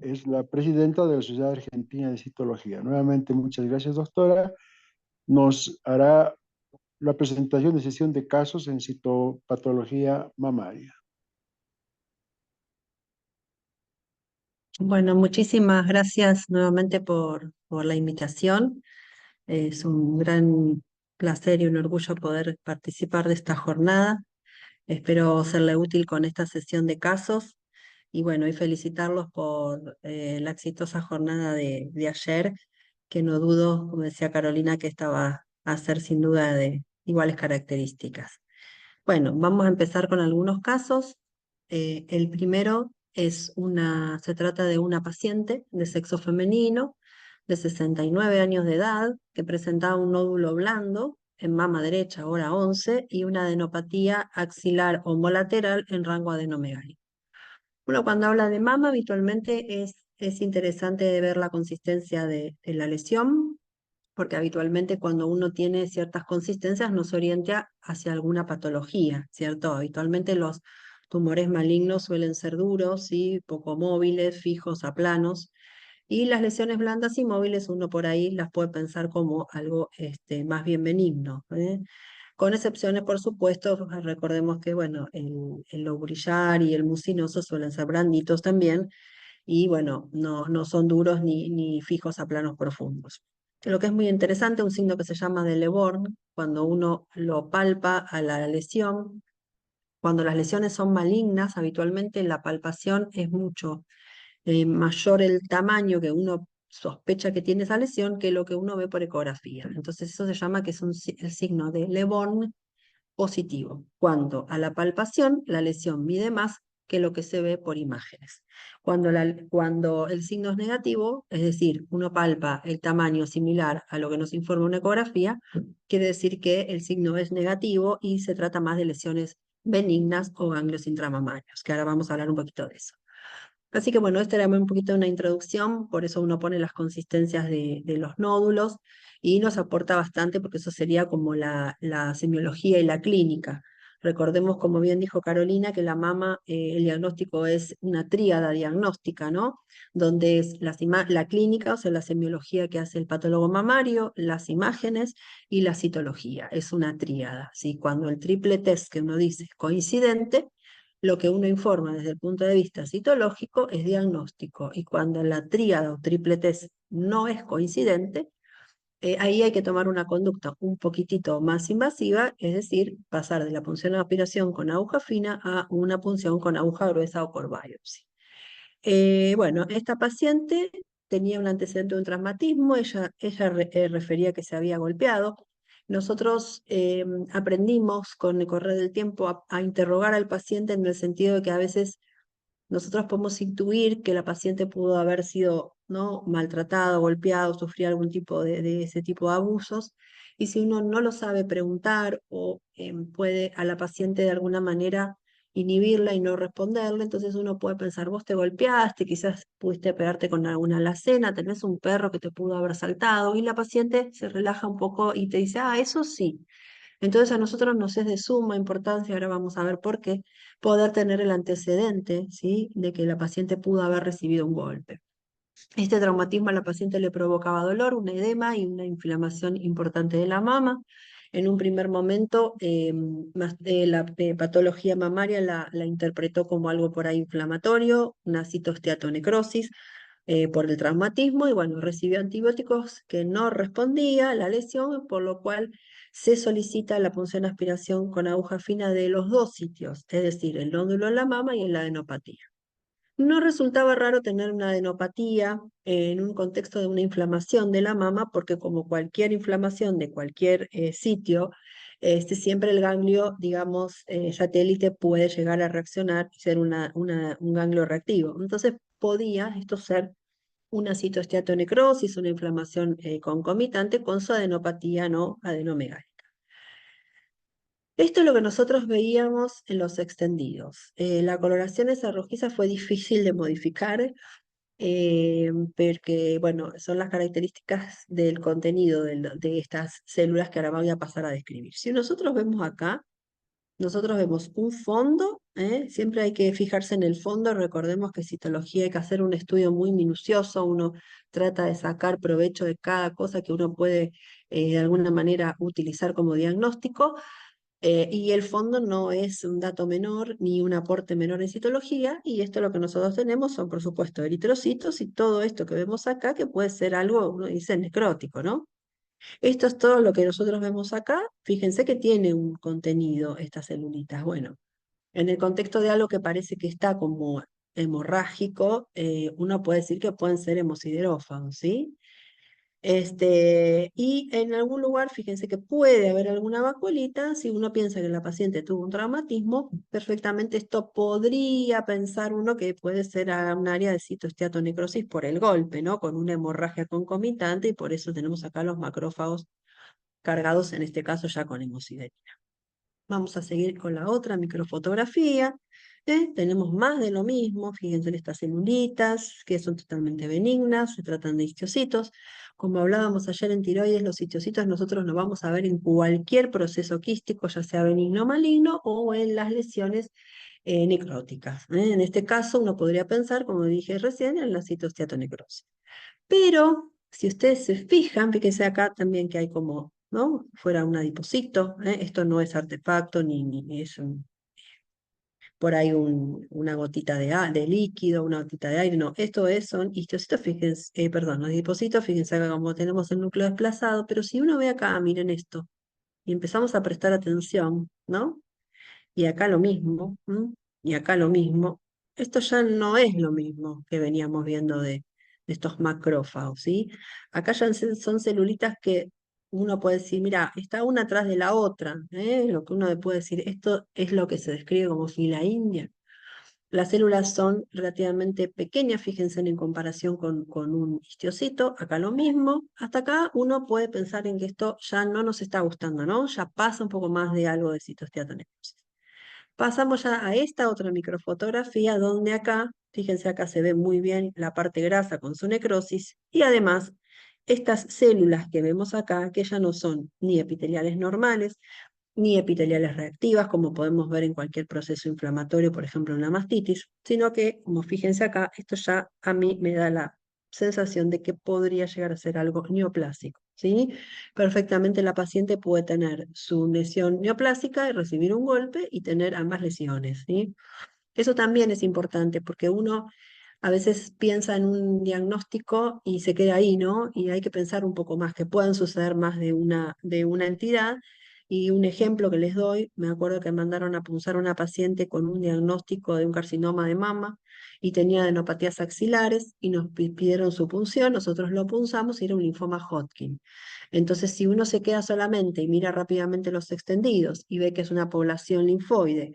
es la presidenta de la Sociedad Argentina de Citología. Nuevamente, muchas gracias, doctora. Nos hará la presentación de sesión de casos en citopatología mamaria. Bueno, muchísimas gracias nuevamente por la invitación. Es un gran placer y un orgullo poder participar de esta jornada. Espero serle útil con esta sesión de casos y bueno, y felicitarlos por la exitosa jornada de ayer, que no dudo, como decía Carolina, que esta va a ser sin duda de iguales características. Bueno, vamos a empezar con algunos casos. El primero se trata de una paciente de sexo femenino de 69 años de edad que presentaba un nódulo blando en mama derecha, hora 11, y una adenopatía axilar homolateral en rango adenomegálico. Bueno, cuando habla de mama, habitualmente es interesante ver la consistencia de la lesión, porque habitualmente cuando uno tiene ciertas consistencias nos orienta hacia alguna patología, ¿cierto? Habitualmente los tumores malignos suelen ser duros, ¿sí? Poco móviles, fijos a planos, y las lesiones blandas y móviles uno por ahí las puede pensar como algo más bien benigno, ¿eh? Con excepciones, por supuesto, recordemos que bueno, el lobrillar y el mucinoso suelen ser blanditos también, y bueno, no son duros ni fijos a planos profundos. Lo que es muy interesante, un signo que se llama de Le Borgne, cuando uno lo palpa a la lesión, cuando las lesiones son malignas, habitualmente la palpación es mucho mayor el tamaño que uno sospecha que tiene esa lesión que lo que uno ve por ecografía. Entonces eso se llama que es el signo de Le Borgne positivo, cuando a la palpación la lesión mide más que lo que se ve por imágenes. Cuando el signo es negativo, es decir, uno palpa el tamaño similar a lo que nos informa una ecografía, quiere decir que el signo es negativo y se trata más de lesiones benignas o ganglios intramamarios, que ahora vamos a hablar un poquito de eso. Así que bueno, esta era un poquito una introducción, por eso uno pone las consistencias de los nódulos y nos aporta bastante porque eso sería como la semiología y la clínica. Recordemos, como bien dijo Carolina, que la mama, el diagnóstico es una tríada diagnóstica, ¿no? Donde es la clínica, o sea, la semiología que hace el patólogo mamario, las imágenes y la citología. Es una tríada, ¿sí? Cuando el triple test que uno dice es coincidente, lo que uno informa desde el punto de vista citológico es diagnóstico, y cuando la tríada o triple test no es coincidente, ahí hay que tomar una conducta un poquitito más invasiva, es decir, pasar de la punción de aspiración con aguja fina a una punción con aguja gruesa o por biopsia. Bueno, esta paciente tenía un antecedente de un traumatismo, ella refería que se había golpeado. Nosotros aprendimos con el correr del tiempo a interrogar al paciente en el sentido de que a veces nosotros podemos intuir que la paciente pudo haber sido, ¿no?, maltratada, golpeada, sufrir algún tipo de ese tipo de abusos. Y si uno no lo sabe preguntar o puede a la paciente de alguna manera inhibirla y no responderle, entonces uno puede pensar, vos te golpeaste, quizás pudiste pegarte con alguna alacena, tenés un perro que te pudo haber saltado, y la paciente se relaja un poco y te dice, ah, eso sí. Entonces a nosotros nos es de suma importancia, ahora vamos a ver por qué, poder tener el antecedente, ¿sí?, de que la paciente pudo haber recibido un golpe. Este traumatismo a la paciente le provocaba dolor, un edema y una inflamación importante de la mama. En un primer momento, la patología mamaria la interpretó como algo por ahí inflamatorio, una citosteatonecrosis, por el traumatismo, y bueno, recibió antibióticos que no respondía a la lesión, por lo cual se solicita la punción aspiración con aguja fina de los dos sitios, es decir, el nódulo en la mama y en la adenopatía. No resultaba raro tener una adenopatía en un contexto de una inflamación de la mama, porque como cualquier inflamación de cualquier sitio, siempre el ganglio, digamos, satélite puede llegar a reaccionar y ser un ganglio reactivo. Entonces podía esto ser una citoesteatonecrosis, una inflamación concomitante con su adenopatía no adenomegálica. Esto es lo que nosotros veíamos en los extendidos. La coloración esa rojiza fue difícil de modificar, porque, bueno, son las características del contenido de estas células que ahora voy a pasar a describir. Si nosotros vemos acá, nosotros vemos un fondo, siempre hay que fijarse en el fondo, recordemos que citología hay que hacer un estudio muy minucioso, uno trata de sacar provecho de cada cosa que uno puede de alguna manera utilizar como diagnóstico, y el fondo no es un dato menor ni un aporte menor en citología, y esto lo que nosotros tenemos son, por supuesto, eritrocitos y todo esto que vemos acá, que puede ser algo, uno dice necrótico, ¿no? Esto es todo lo que nosotros vemos acá. Fíjense que tiene un contenido estas celulitas. Bueno, en el contexto de algo que parece que está como hemorrágico, uno puede decir que pueden ser hemosiderófagos, ¿sí? Y en algún lugar, fíjense que puede haber alguna vacuolita. Si uno piensa que la paciente tuvo un traumatismo, perfectamente esto podría pensar uno que puede ser un área de citoesteatonecrosis por el golpe, ¿no? Con una hemorragia concomitante, y por eso tenemos acá los macrófagos cargados, en este caso ya con hemosiderina. Vamos a seguir con la otra microfotografía. Tenemos más de lo mismo, fíjense en estas celulitas que son totalmente benignas, se tratan de histocitos. Como hablábamos ayer en tiroides, los histocitos nosotros los vamos a ver en cualquier proceso quístico, ya sea benigno o maligno, o en las lesiones necróticas. En este caso uno podría pensar, como dije recién, en la citosteatonecrosis. Pero si ustedes se fijan, fíjense acá también que hay como, ¿no? Fuera un adiposito, esto no es artefacto ni es por ahí una gotita de líquido, una gotita de aire, no, esto son histocitos, fíjense, perdón, los adipositos, fíjense acá como tenemos el núcleo desplazado, pero si uno ve acá, miren esto, y empezamos a prestar atención, ¿no? Y acá lo mismo, ¿m? Y acá lo mismo. Esto ya no es lo mismo que veníamos viendo de estos macrófagos, ¿sí? Acá ya son celulitas que uno puede decir, mira, está una atrás de la otra, ¿eh? Lo que uno puede decir, esto es lo que se describe como fila india. Las células son relativamente pequeñas, fíjense en comparación con un histiocito, acá lo mismo. Hasta acá uno puede pensar en que esto ya no nos está gustando, ¿no? Ya pasa un poco más de algo de citoesteatonecosis. Pasamos ya a esta otra microfotografía donde acá, fíjense acá se ve muy bien la parte grasa con su necrosis, y además estas células que vemos acá, que ya no son ni epiteliales normales, ni epiteliales reactivas, como podemos ver en cualquier proceso inflamatorio, por ejemplo en la mastitis, sino que, como fíjense acá, esto ya a mí me da la sensación de que podría llegar a ser algo neoplásico, ¿sí? Perfectamente la paciente puede tener su lesión neoplásica y recibir un golpe y tener ambas lesiones, ¿sí? Eso también es importante porque uno a veces piensa en un diagnóstico y se queda ahí, ¿no? Y hay que pensar un poco más, que puedan suceder más de una entidad. Y un ejemplo que les doy, me acuerdo que mandaron a punzar a una paciente con un diagnóstico de un carcinoma de mama y tenía adenopatías axilares y nos pidieron su punción, nosotros lo punzamos y era un linfoma Hodgkin. Entonces, si uno se queda solamente y mira rápidamente los extendidos y ve que es una población linfoide,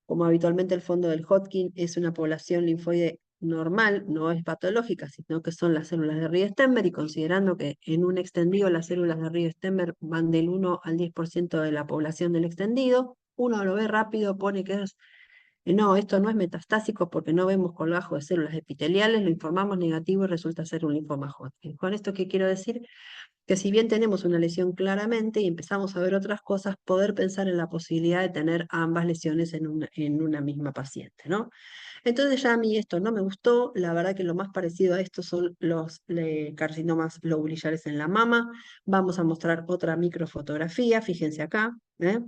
como habitualmente el fondo del Hodgkin es una población linfoide normal, no es patológica, sino que son las células de Riestenberg, y considerando que en un extendido las células de Riestenberg van del 1 al 10% de la población del extendido, uno lo ve rápido, pone que es, no, esto no es metastásico porque no vemos colgajo de células epiteliales, lo informamos negativo y resulta ser un linfoma Hodgkin. ¿Con esto qué quiero decir? Que si bien tenemos una lesión claramente y empezamos a ver otras cosas, poder pensar en la posibilidad de tener ambas lesiones en una misma paciente, ¿no? Entonces ya a mí esto no me gustó, la verdad que lo más parecido a esto son los carcinomas lobulillares en la mama. Vamos a mostrar otra microfotografía, fíjense acá, ¿eh?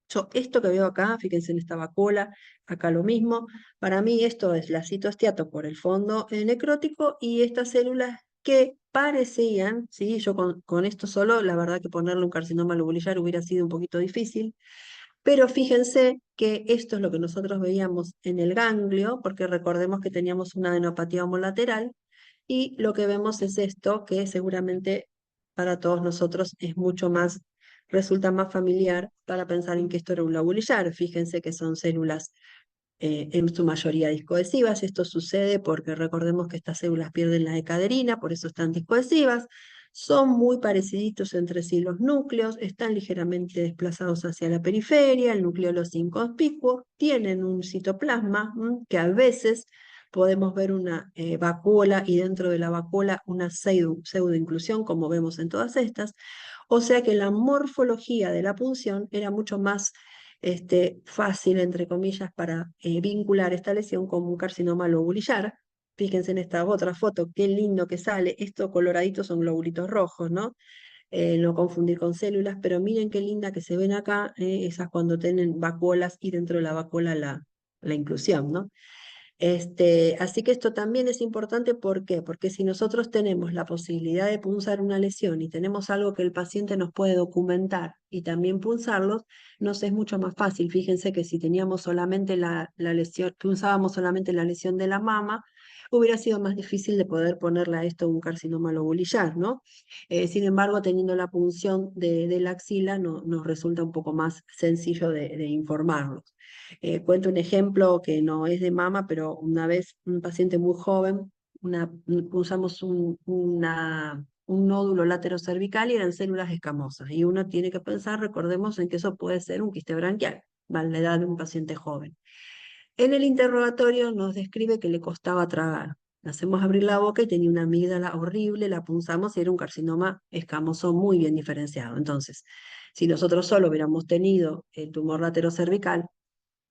Yo esto que veo acá, fíjense en esta vacuola, acá lo mismo. Para mí esto es la citoestiato por el fondo necrótico, y estas células que parecían, ¿sí? Yo con esto solo, la verdad que ponerle un carcinoma lobulillar hubiera sido un poquito difícil, pero fíjense que esto es lo que nosotros veíamos en el ganglio, porque recordemos que teníamos una adenopatía homolateral, y lo que vemos es esto, que seguramente para todos nosotros es mucho más, resulta más familiar para pensar en que esto era un lobulillar. Fíjense que son células en su mayoría discoadhesivas. Esto sucede porque recordemos que estas células pierden la decaderina, por eso están discoadhesivas. Son muy pareciditos entre sí los núcleos, están ligeramente desplazados hacia la periferia, el núcleo es inconspicuo, tienen un citoplasma que a veces podemos ver una vacuola, y dentro de la vacuola una pseudoinclusión, como vemos en todas estas. O sea que la morfología de la punción era mucho más fácil, entre comillas, para vincular esta lesión con un carcinoma lobulillar. Fíjense en esta otra foto, qué lindo que sale. Estos coloraditos son globulitos rojos, ¿no? No confundir con células, pero miren qué linda que se ven acá, esas cuando tienen vacuolas y dentro de la vacuola la inclusión, ¿no? Así que esto también es importante, ¿por qué? Porque si nosotros tenemos la posibilidad de punzar una lesión y tenemos algo que el paciente nos puede documentar y también punzarlos, nos es mucho más fácil. Fíjense que si teníamos solamente la lesión, punzábamos solamente la lesión de la mama, hubiera sido más difícil de poder ponerle a esto un carcinoma lobulillar, ¿no? Sin embargo, teniendo la punción de la axila, nos resulta un poco más sencillo de informarlos. Cuento un ejemplo que no es de mama, pero una vez un paciente muy joven, usamos un nódulo laterocervical y eran células escamosas. Y uno tiene que pensar, recordemos, en que eso puede ser un quiste branquial, a la edad de un paciente joven. En el interrogatorio nos describe que le costaba tragar. Le hacemos abrir la boca y tenía una amígdala horrible, la punzamos y era un carcinoma escamoso muy bien diferenciado. Entonces, si nosotros solo hubiéramos tenido el tumor laterocervical,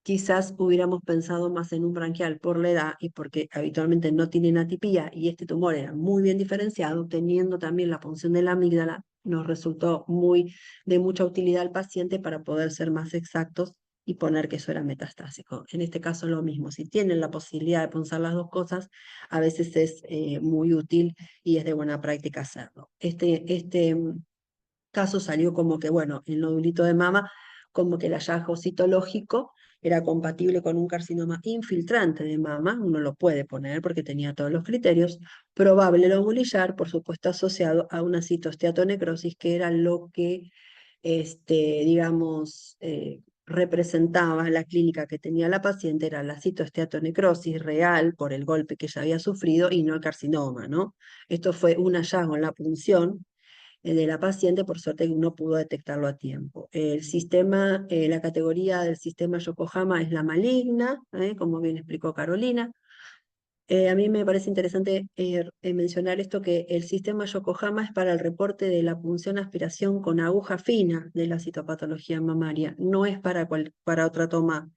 quizás hubiéramos pensado más en un branquial por la edad y porque habitualmente no tienen atipía y este tumor era muy bien diferenciado, teniendo también la punción de la amígdala, nos resultó de mucha utilidad al paciente para poder ser más exactos y poner que eso era metastásico. En este caso lo mismo, si tienen la posibilidad de punzar las dos cosas, a veces es muy útil y es de buena práctica hacerlo. Este caso salió como que, bueno, el nodulito de mama, como que el hallazgo citológico era compatible con un carcinoma infiltrante de mama, uno lo puede poner porque tenía todos los criterios, probable lobulillar, por supuesto asociado a una citosteatonecrosis, que era lo que, digamos, representaba la clínica que tenía la paciente, era la citoesteatonecrosis real por el golpe que ella había sufrido y no el carcinoma, ¿no? Esto fue un hallazgo en la punción de la paciente, por suerte que uno pudo detectarlo a tiempo. La categoría del sistema Yokohama es la maligna, como bien explicó Carolina. A mí me parece interesante mencionar esto, que el sistema Yokohama es para el reporte de la punción aspiración con aguja fina de la citopatología mamaria, no es para otra toma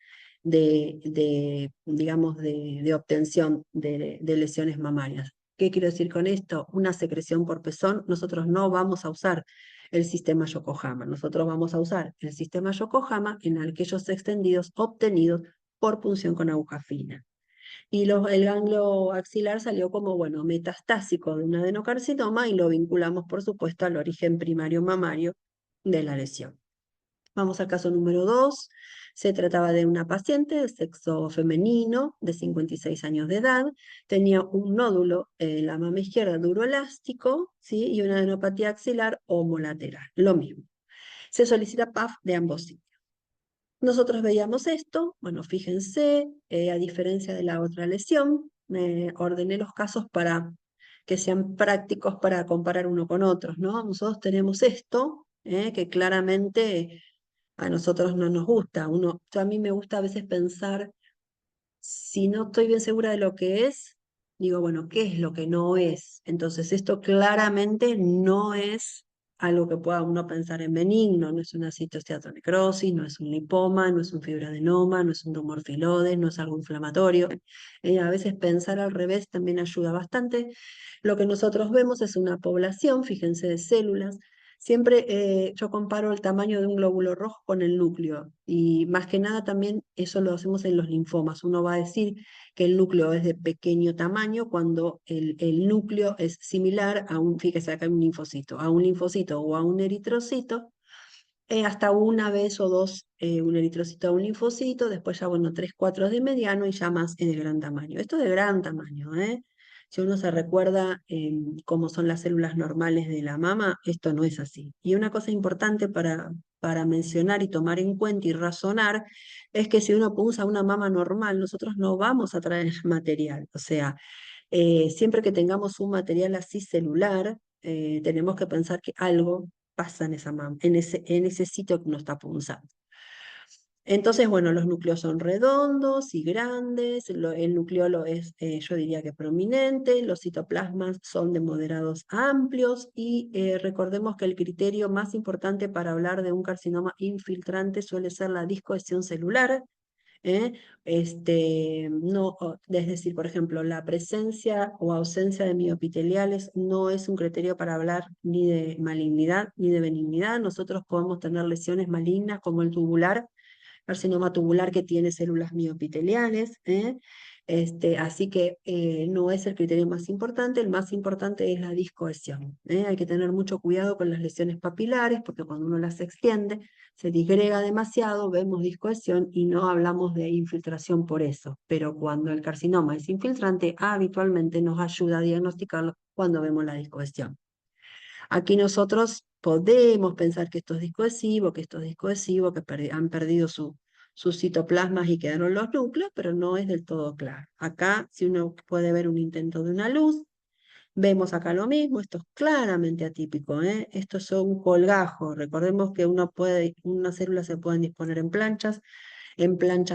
digamos, de obtención de lesiones mamarias. ¿Qué quiero decir con esto? Una secreción por pezón, nosotros no vamos a usar el sistema Yokohama, nosotros vamos a usar el sistema Yokohama en aquellos extendidos obtenidos por punción con aguja fina. Y el ganglio axilar salió como, bueno, metastásico de un adenocarcinoma y lo vinculamos, por supuesto, al origen primario mamario de la lesión. Vamos al caso número 2. Se trataba de una paciente de sexo femenino de 56 años de edad. Tenía un nódulo en la mama izquierda duroelástico, ¿sí? Y una adenopatía axilar homolateral. Lo mismo. Se solicita PAF de ambos sitios. Nosotros veíamos esto, bueno, fíjense, a diferencia de la otra lesión, ordené los casos para que sean prácticos para comparar uno con otros, ¿no? Nosotros tenemos esto, que claramente a nosotros no nos gusta. A mí me gusta a veces pensar, si no estoy bien segura de lo que es, digo, bueno, ¿qué es lo que no es? Entonces, esto claramente no es algo que pueda uno pensar en benigno, no es una citosteatonecrosis, no es un lipoma, no es un fibroadenoma, no es un tumor filodes, no es algo inflamatorio. A veces pensar al revés también ayuda bastante. Lo que nosotros vemos es una población, fíjense, de células. Siempre yo comparo el tamaño de un glóbulo rojo con el núcleo y más que nada también eso lo hacemos en los linfomas. Uno va a decir que el núcleo es de pequeño tamaño cuando el núcleo es similar fíjese acá hay un linfocito, a un linfocito o a un eritrocito, hasta una vez o dos, un eritrocito a un linfocito, después ya, bueno, 3, 4 de mediano y ya más es de gran tamaño. Esto es de gran tamaño, ¿eh? Si uno se recuerda cómo son las células normales de la mama, esto no es así. Y una cosa importante para mencionar y tomar en cuenta y razonar es que si uno punza una mama normal, nosotros no vamos a traer material. O sea, siempre que tengamos un material así celular, tenemos que pensar que algo pasa en esa mama, en ese sitio que uno está punzando. Entonces, bueno, los núcleos son redondos y grandes, el nucleolo es, yo diría que prominente, los citoplasmas son de moderados a amplios y recordemos que el criterio más importante para hablar de un carcinoma infiltrante suele ser la discohesión celular. ¿Eh? No, es decir, por ejemplo, la presencia o ausencia de miopiteliales no es un criterio para hablar ni de malignidad ni de benignidad. Nosotros podemos tener lesiones malignas como el tubular, carcinoma tubular que tiene células miopiteliales, ¿eh? Así que no es el criterio más importante, el más importante es la discohesión, ¿eh? Hay que tener mucho cuidado con las lesiones papilares porque cuando uno las extiende se disgrega demasiado, vemos discohesión y no hablamos de infiltración por eso, pero cuando el carcinoma es infiltrante, habitualmente nos ayuda a diagnosticarlo cuando vemos la discohesión. Aquí nosotros podemos pensar que esto es discohesivo, que esto es discohesivo, que han perdido sus citoplasmas y quedaron los núcleos, pero no es del todo claro. Acá, si uno puede ver un intento de una luz, vemos acá lo mismo, esto es claramente atípico, ¿eh? Estos son colgajos. Recordemos que unas células se pueden disponer en planchas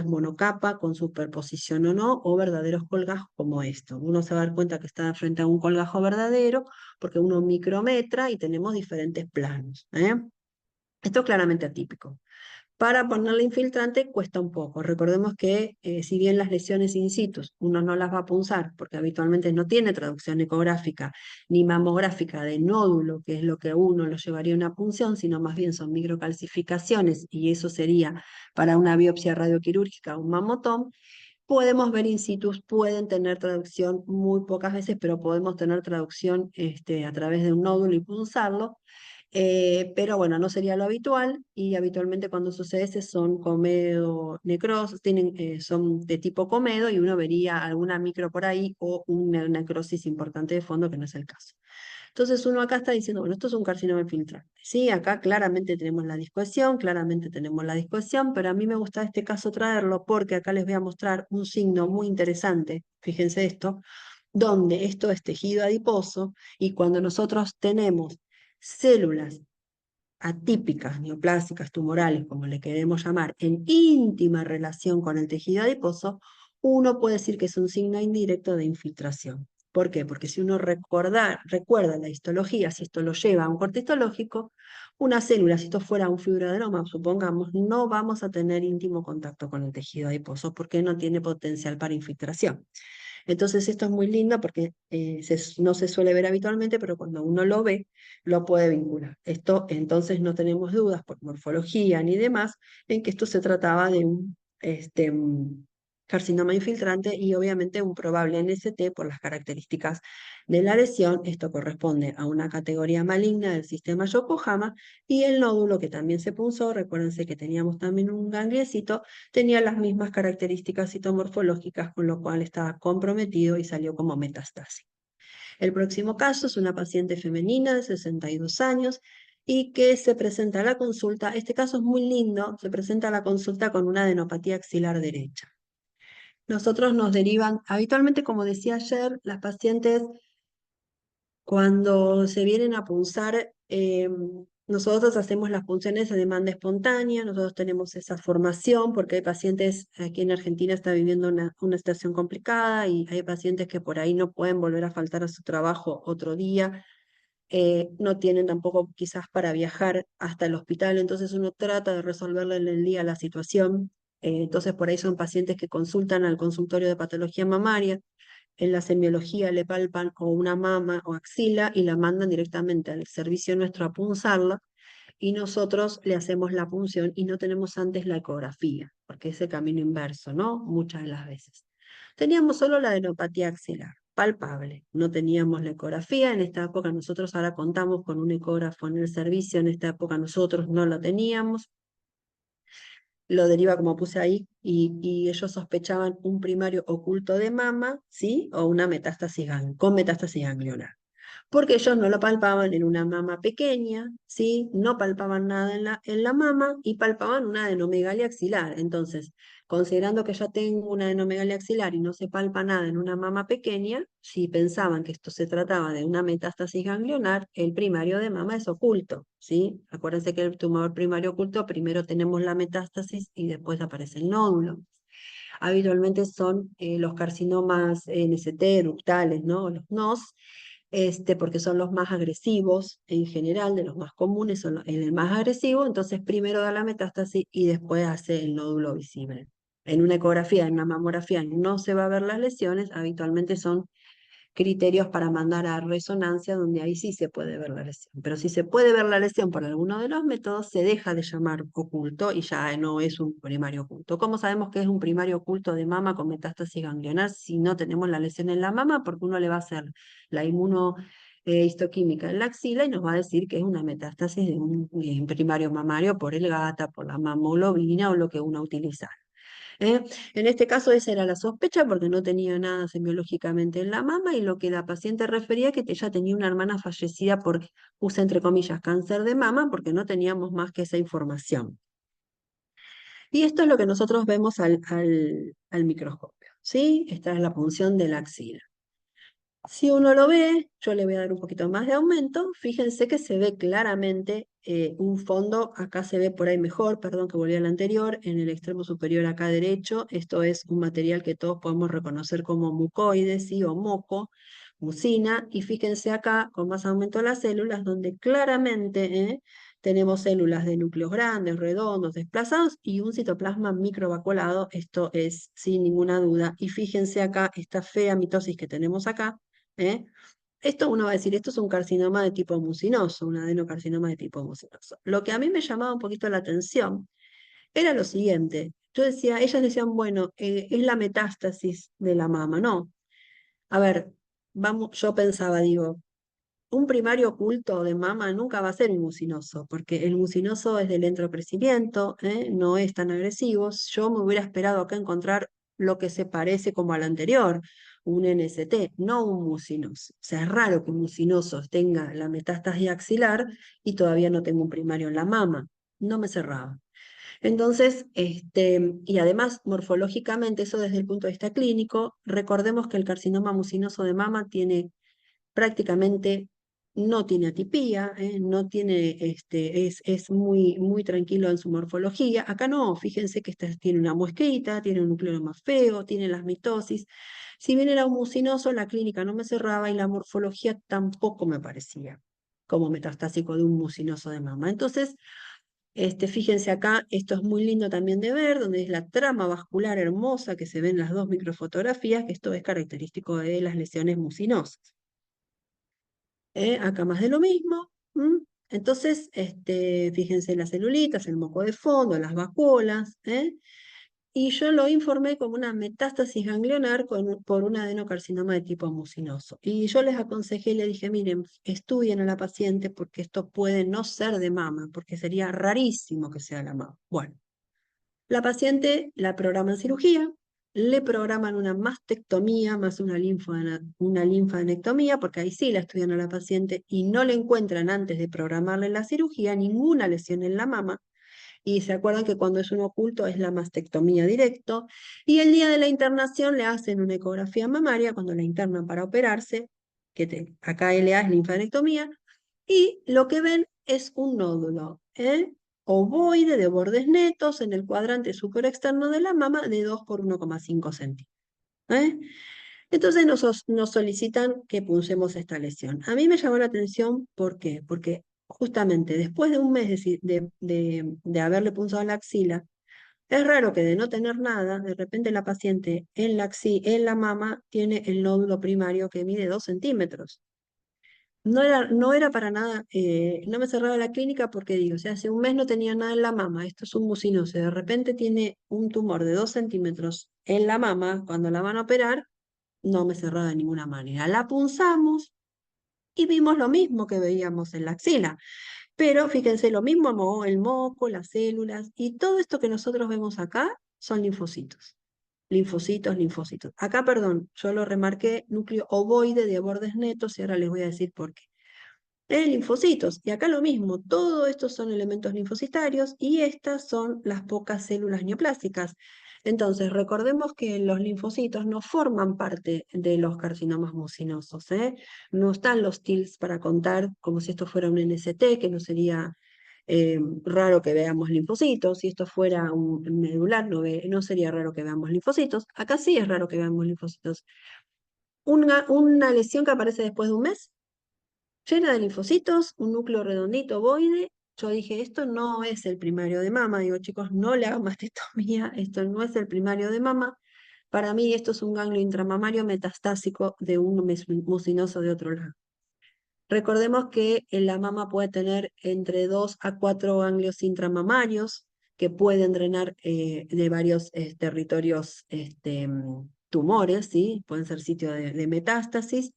monocapa con superposición o no, o verdaderos colgajos como esto. Uno se va a dar cuenta que está frente a un colgajo verdadero porque uno micrometra y tenemos diferentes planos, ¿eh? Esto es claramente atípico. Para ponerle infiltrante cuesta un poco. Recordemos que si bien las lesiones in situ uno no las va a punzar porque habitualmente no tiene traducción ecográfica ni mamográfica de nódulo, que es lo que uno lo llevaría a una punción, sino más bien son microcalcificaciones y eso sería para una biopsia radioquirúrgica un mamotón. Podemos ver in situ, pueden tener traducción muy pocas veces, pero podemos tener traducción a través de un nódulo y punzarlo. Pero bueno, no sería lo habitual y habitualmente cuando sucede eso son comedo-necrosis, son de tipo comedo y uno vería alguna micro por ahí o una necrosis importante de fondo que no es el caso. Entonces uno acá está diciendo, bueno, esto es un carcinoma infiltrante. Sí, acá claramente tenemos la discohesión, pero a mí me gusta este caso traerlo porque acá les voy a mostrar un signo muy interesante, fíjense esto, donde esto es tejido adiposo y cuando nosotros tenemos células atípicas, neoplásicas, tumorales, como le queremos llamar, en íntima relación con el tejido adiposo, uno puede decir que es un signo indirecto de infiltración. ¿Por qué? Porque si uno recuerda la histología, si esto lo lleva a un corte histológico, una célula, si esto fuera un fibroadenoma, supongamos, no vamos a tener íntimo contacto con el tejido adiposo porque no tiene potencial para infiltración. Entonces esto es muy lindo porque no se suele ver habitualmente, pero cuando uno lo ve, lo puede vincular. Esto entonces no tenemos dudas por morfología ni demás en que esto se trataba de un carcinoma infiltrante y obviamente un probable NST por las características de la lesión. Esto corresponde a una categoría maligna del sistema Yokohama y el nódulo que también se punzó, recuérdense que teníamos también un gangliecito, tenía las mismas características citomorfológicas, con lo cual estaba comprometido y salió como metástasis. El próximo caso es una paciente femenina de 62 años y que se presenta a la consulta, este caso es muy lindo, se presenta a la consulta con una adenopatía axilar derecha. Nosotros nos derivan, habitualmente, como decía ayer, las pacientes cuando se vienen a punzar, nosotros hacemos las punciones a demanda espontánea, nosotros tenemos esa formación porque hay pacientes, aquí en Argentina está viviendo una situación complicada y hay pacientes que por ahí no pueden volver a faltar a su trabajo otro día, no tienen tampoco quizás para viajar hasta el hospital, entonces uno trata de resolverle en el día la situación. Entonces por ahí son pacientes que consultan al consultorio de patología mamaria, en la semiología le palpan o una mama o axila y la mandan directamente al servicio nuestro a punzarla y nosotros le hacemos la punción y no tenemos antes la ecografía, porque es el camino inverso, ¿no? Muchas de las veces. Teníamos solo la adenopatía axilar, palpable, no teníamos la ecografía, en esta época nosotros ahora contamos con un ecógrafo en el servicio, en esta época nosotros no lo teníamos, lo deriva como puse ahí, y ellos sospechaban un primario oculto de mama, ¿sí? O una metástasis con metástasis ganglionar. porque ellos no lo palpaban en una mama pequeña, ¿sí? No palpaban nada en la mama y palpaban una adenomegalia axilar. Entonces, considerando que ya tengo una adenomegalia axilar y no se palpa nada en una mama pequeña, si pensaban que esto se trataba de una metástasis ganglionar, el primario de mama es oculto, ¿sí? Acuérdense que el tumor primario oculto, primero tenemos la metástasis y después aparece el nódulo. Habitualmente son los carcinomas NST, ductales, ¿no? Los NOS, porque son los más agresivos en general, de los más comunes, son el más agresivo, entonces primero da la metástasis y después hace el nódulo visible. En una ecografía, en una mamografía no se va a ver las lesiones, habitualmente son criterios para mandar a resonancia, donde ahí sí se puede ver la lesión. Pero si se puede ver la lesión por alguno de los métodos, se deja de llamar oculto y ya no es un primario oculto. ¿Cómo sabemos que es un primario oculto de mama con metástasis ganglionar si no tenemos la lesión en la mama? Porque uno le va a hacer la histoquímica en la axila y nos va a decir que es una metástasis de un primario mamario por el GATA, por la mamoglobina o lo que uno utiliza. ¿Eh? En este caso esa era la sospecha porque no tenía nada semiológicamente en la mama y lo que la paciente refería que ella tenía una hermana fallecida por, puse entre comillas, cáncer de mama porque no teníamos más que esa información. Y esto es lo que nosotros vemos al microscopio, ¿sí? Esta es la punción de la axila. Si uno lo ve, yo le voy a dar un poquito más de aumento, fíjense que se ve claramente un fondo, acá se ve por ahí mejor, perdón que volví al anterior, en el extremo superior acá derecho, esto es un material que todos podemos reconocer como mucoide, ¿sí? O moco, mucina, y fíjense acá con más aumento de las células, donde claramente tenemos células de núcleos grandes, redondos, desplazados, y un citoplasma microvacuolado, esto es sin ninguna duda, y fíjense acá esta fea mitosis que tenemos acá, ¿eh? Esto uno va a decir, esto es un carcinoma de tipo mucinoso, un adenocarcinoma de tipo mucinoso. Lo que a mí me llamaba un poquito la atención era lo siguiente. Yo decía, ellas decían, bueno, es la metástasis de la mama. No. A ver, vamos, yo pensaba, digo, un primario oculto de mama nunca va a ser un mucinoso, porque el mucinoso es de lento crecimiento, no es tan agresivo. Yo me hubiera esperado acá encontrar lo que se parece como al anterior, un NST, no un mucinoso. O sea, es raro que un mucinoso tenga la metástasis axilar y todavía no tengo un primario en la mama. No me cerraba. Entonces, y además morfológicamente, eso desde el punto de vista clínico, recordemos que el carcinoma mucinoso de mama tiene prácticamente no tiene atipía, no tiene, es muy, muy tranquilo en su morfología. Acá no, fíjense que tiene una muesquita, tiene un núcleo más feo, tiene las mitosis. Si bien era un mucinoso, la clínica no me cerraba y la morfología tampoco me parecía como metastásico de un mucinoso de mama. Entonces, fíjense acá, esto es muy lindo también de ver, donde es la trama vascular hermosa que se ve en las dos microfotografías, que esto es característico de las lesiones mucinosas. Acá más de lo mismo. Entonces, fíjense en las celulitas, el moco de fondo, las vacuolas, y yo lo informé como una metástasis ganglionar por un adenocarcinoma de tipo mucinoso. Y yo les aconsejé y le dije, miren, estudien a la paciente porque esto puede no ser de mama, porque sería rarísimo que sea la mama. Bueno, la paciente la programan cirugía, le programan una mastectomía más una linfadenectomía, porque ahí sí la estudian a la paciente y no le encuentran antes de programarle la cirugía ninguna lesión en la mama. Y se acuerdan que cuando es un oculto es la mastectomía directo. Y el día de la internación le hacen una ecografía mamaria cuando la internan para operarse, acá LA es linfadenectomía, y lo que ven es un nódulo, ovoide de bordes netos en el cuadrante superexterno de la mama de 2 por 1,5 centímetros. Entonces nos solicitan que punchemos esta lesión. A mí me llamó la atención, ¿por qué? Porque justamente después de un mes de haberle punzado la axila, es raro que de no tener nada, de repente la paciente en la mama tiene el nódulo primario que mide 2 centímetros. No era para nada, no me cerraba la clínica porque digo, o sea, hace un mes no tenía nada en la mama, esto es un mucinoso, de repente tiene un tumor de 2 centímetros en la mama, cuando la van a operar, no me cerraba de ninguna manera. La punzamos y vimos lo mismo que veíamos en la axila, pero fíjense, lo mismo el moco, las células, y todo esto que nosotros vemos acá son linfocitos. linfocitos, linfocitos. Acá, perdón, yo lo remarqué, núcleo ovoide de bordes netos, y ahora les voy a decir por qué. Linfocitos, y acá lo mismo, todo estos son elementos linfocitarios y estas son las pocas células neoplásticas. Entonces, recordemos que los linfocitos no forman parte de los carcinomas mucinosos, ¿eh? No están los TILs para contar como si esto fuera un NST, que no sería raro que veamos linfocitos. Si esto fuera un medular, no sería raro que veamos linfocitos. Acá sí es raro que veamos linfocitos. Una lesión que aparece después de un mes, llena de linfocitos, un núcleo redondito ovoide. Yo dije, esto no es el primario de mama. Digo, chicos, no le hagan mastectomía, esto no es el primario de mama. Para mí esto es un ganglio intramamario metastásico de un mucinoso de otro lado. Recordemos que la mama puede tener entre 2 a 4 ganglios intramamarios que pueden drenar de varios territorios tumores, ¿sí? Pueden ser sitio de metástasis.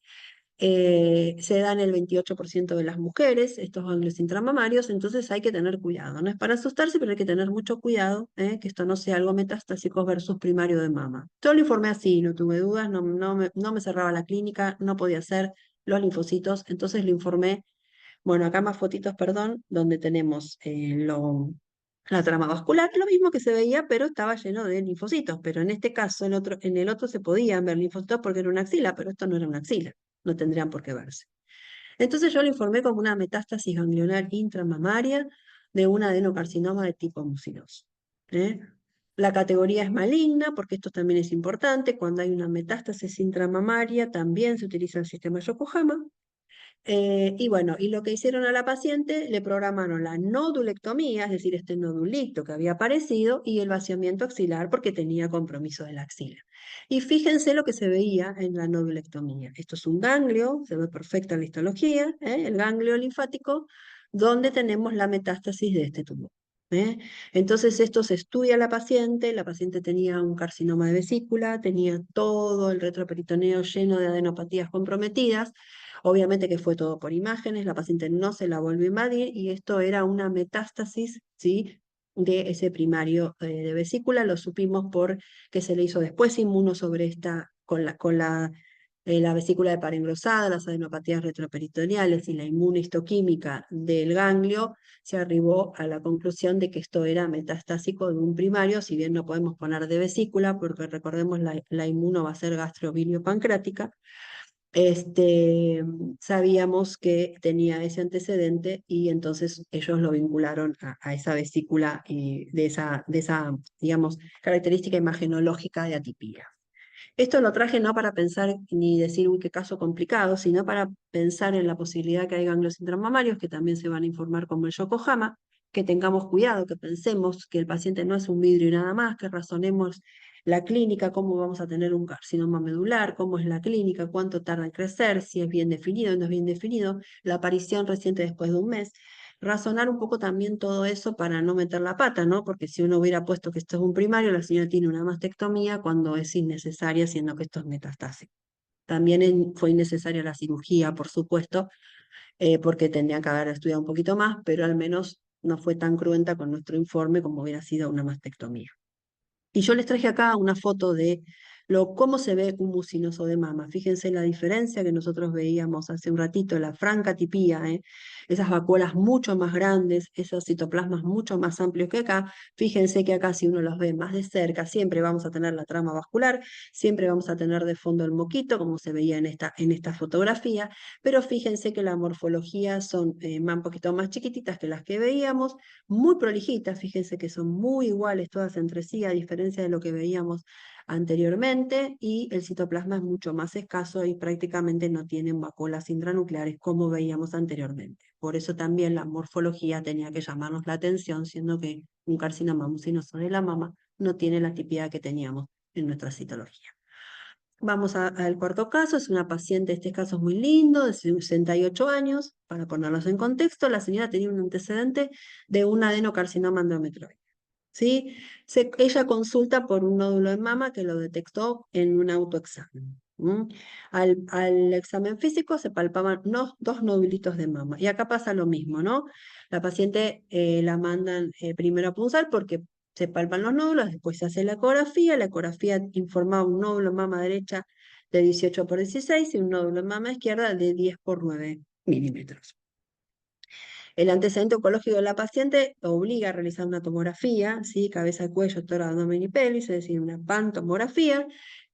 Se dan el 28% de las mujeres, estos ganglios intramamarios, entonces hay que tener cuidado. No es para asustarse, pero hay que tener mucho cuidado, que esto no sea algo metastásico versus primario de mama. Yo lo informé así, no tuve dudas, no me cerraba la clínica, no podía ser los linfocitos, entonces lo informé. Bueno, acá más fotitos, perdón, donde tenemos la trama vascular, lo mismo que se veía, pero estaba lleno de linfocitos. Pero en este caso, en el otro se podían ver linfocitos porque era una axila, pero esto no era una axila, no tendrían por qué verse. Entonces yo lo informé como una metástasis ganglionar intramamaria de un adenocarcinoma de tipo mucinoso. ¿eh? La categoría es maligna, porque esto también es importante. Cuando hay una metástasis intramamaria, también se utiliza el sistema Yokohama. Y bueno, y lo que hicieron a la paciente, le programaron la nodulectomía, es decir, este nodulito que había aparecido, y el vaciamiento axilar porque tenía compromiso de la axila. Y fíjense lo que se veía en la nodulectomía. Esto es un ganglio, se ve perfecta en la histología, el ganglio linfático, donde tenemos la metástasis de este tumor. ¿eh? Entonces esto se estudia a la paciente tenía un carcinoma de vesícula, tenía todo el retroperitoneo lleno de adenopatías comprometidas. Obviamente que fue todo por imágenes, la paciente no se la volvió a invadir y esto era una metástasis, ¿sí? De ese primario de vesícula. Lo supimos porque se le hizo después inmuno sobre esta, con la vesícula de par engrosada, las adenopatías retroperitoneales y la inmunohistoquímica del ganglio. Se arribó a la conclusión de que esto era metastásico de un primario, si bien no podemos poner de vesícula, porque recordemos la inmuno va a ser gastrobiliopancrática. Sabíamos que tenía ese antecedente y entonces ellos lo vincularon a esa vesícula y de esa, digamos, característica imagenológica de atipía. Esto lo traje no para pensar ni decir, uy, qué caso complicado, sino para pensar en la posibilidad que hay ganglios intramamarios que también se van a informar como el Yokohama, que tengamos cuidado, que pensemos que el paciente no es un vidrio y nada más, que razonemos la clínica, cómo vamos a tener un carcinoma medular, cómo es la clínica, cuánto tarda en crecer, si es bien definido, no es bien definido, la aparición reciente después de un mes. Razonar un poco también todo eso para no meter la pata, ¿no? Porque si uno hubiera puesto que esto es un primario, la señora tiene una mastectomía cuando es innecesaria, siendo que esto es metastásico. También fue innecesaria la cirugía, por supuesto, porque tendrían que haber estudiado un poquito más, pero al menos no fue tan cruenta con nuestro informe como hubiera sido una mastectomía. Y yo les traje acá una foto de cómo se ve un mucinoso de mama. Fíjense la diferencia que nosotros veíamos hace un ratito, la francatipía, esas vacuolas mucho más grandes, esos citoplasmas mucho más amplios que acá. Fíjense que acá si uno los ve más de cerca, siempre vamos a tener la trama vascular, siempre vamos a tener de fondo el moquito, como se veía en esta fotografía, pero fíjense que la morfología son un poquito más chiquititas que las que veíamos, muy prolijitas, fíjense que son muy iguales todas entre sí, a diferencia de lo que veíamos anteriormente, y el citoplasma es mucho más escaso y prácticamente no tienen vacuolas intranucleares como veíamos anteriormente. Por eso también la morfología tenía que llamarnos la atención, siendo que un carcinoma mucinoso de la mama no tiene la tipicidad que teníamos en nuestra citología. Vamos al cuarto caso, es una paciente, este caso es muy lindo, de 68 años, para ponerlos en contexto, la señora tenía un antecedente de un adenocarcinoma endometrioide. ¿Sí? Ella consulta por un nódulo de mama que lo detectó en un autoexamen. Al examen físico se palpaban dos nodulitos de mama. Y acá pasa lo mismo, ¿no? La paciente la mandan primero a punzar porque Se palpan los nódulos, después se hace la ecografía informaba un nódulo en mama derecha de 18 por 16 y un nódulo en mama izquierda de 10 por 9 milímetros. El antecedente oncológico de la paciente obliga a realizar una tomografía, ¿sí? Cabeza, cuello, tórax, abdomen y pelvis, es decir, una pantomografía,